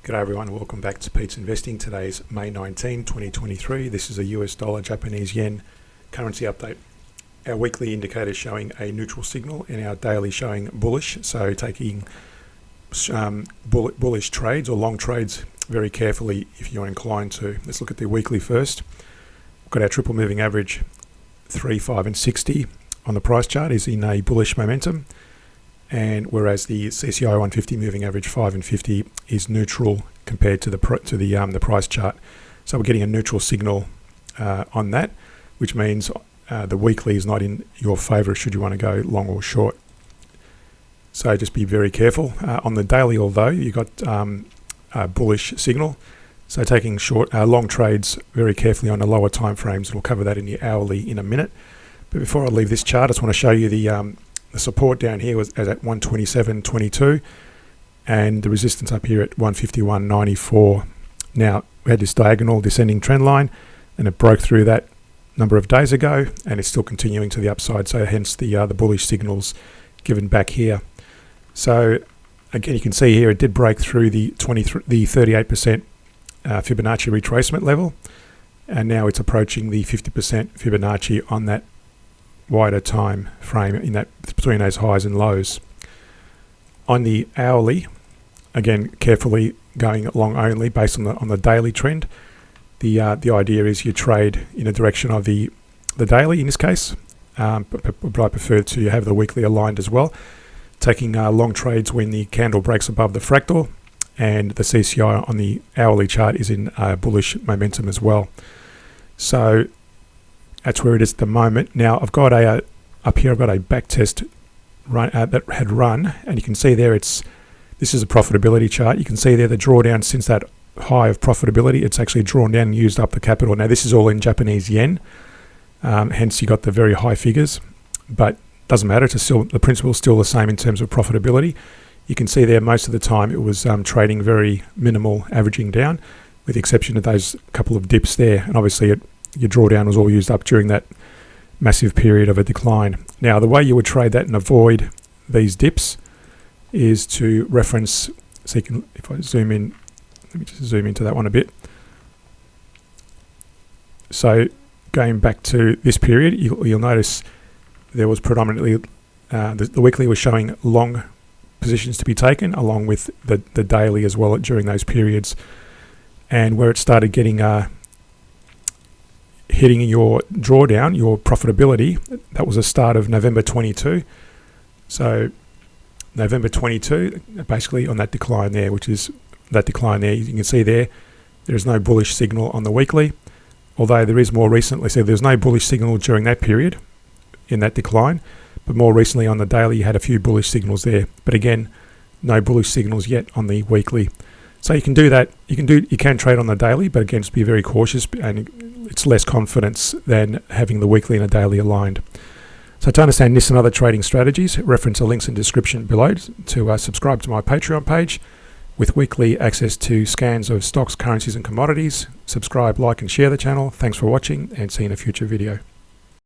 G'day everyone, welcome back to Pete's Investing. Today's May 19, 2023. This is a US dollar Japanese yen currency update. Our weekly indicator showing a neutral signal and our daily showing bullish. So taking bullish trades or long trades very carefully if you're inclined to. Let's look at the weekly first. We've got our triple moving average 3, 5 and 60 on the price chart is in a bullish momentum. And whereas the CCI 150 moving average 5 and 50 is neutral compared to the price chart, so we're getting a neutral signal on that, which means the weekly is not in your favor should you want to go long or short. So just be very careful on the daily. Although you got a bullish signal, so taking long trades very carefully on the lower time frames, and we'll cover that in the hourly in a minute. But before I leave this chart, I just want to show you the support down here was at 127.22 and the resistance up here at 151.94. Now we had this diagonal descending trend line and it broke through that number of days ago and it's still continuing to the upside, so hence the bullish signals given back here. So again, you can see here it did break through the 38% Fibonacci retracement level, and now it's approaching the 50% Fibonacci on that wider time frame in that between those highs and lows. On the hourly, again carefully going long only based on the daily trend. The idea is you trade in a direction of the daily in this case, but I prefer to have the weekly aligned as well, taking long trades when the candle breaks above the fractal, and the CCI on the hourly chart is in bullish momentum as well. So that's where it is at the moment. Now I've got up here I've got a back test run that had run, and you can see there this is a profitability chart. You can see there the drawdown since that high of profitability. It's actually drawn down and used up the capital. Now this is all in Japanese yen, hence you got the very high figures, but doesn't matter. It's still the principle is still the same in terms of profitability. You can see there most of the time it was trading very minimal, averaging down, with the exception of those couple of dips there, and obviously your drawdown was all used up during that massive period of a decline. Now, the way you would trade that and avoid these dips is to reference, so you can, if I zoom in, let me just zoom into that one a bit. So going back to this period, you'll notice there was predominantly, the weekly was showing long positions to be taken along with the daily as well during those periods. And where it started getting hitting your drawdown, your profitability, that was the start of November 22. So November 22, basically on that decline there, which is that decline there, you can see there is no bullish signal on the weekly, although there is more recently. So there's no bullish signal during that period in that decline, but more recently on the daily you had a few bullish signals there, but again no bullish signals yet on the weekly. So you can do that. You can trade on the daily, but again, just be very cautious, and it's less confidence than having the weekly and a daily aligned. So to understand this and other trading strategies, reference the links in the description below to subscribe to my Patreon page with weekly access to scans of stocks, currencies and commodities. Subscribe, like and share the channel. Thanks for watching, and see you in a future video.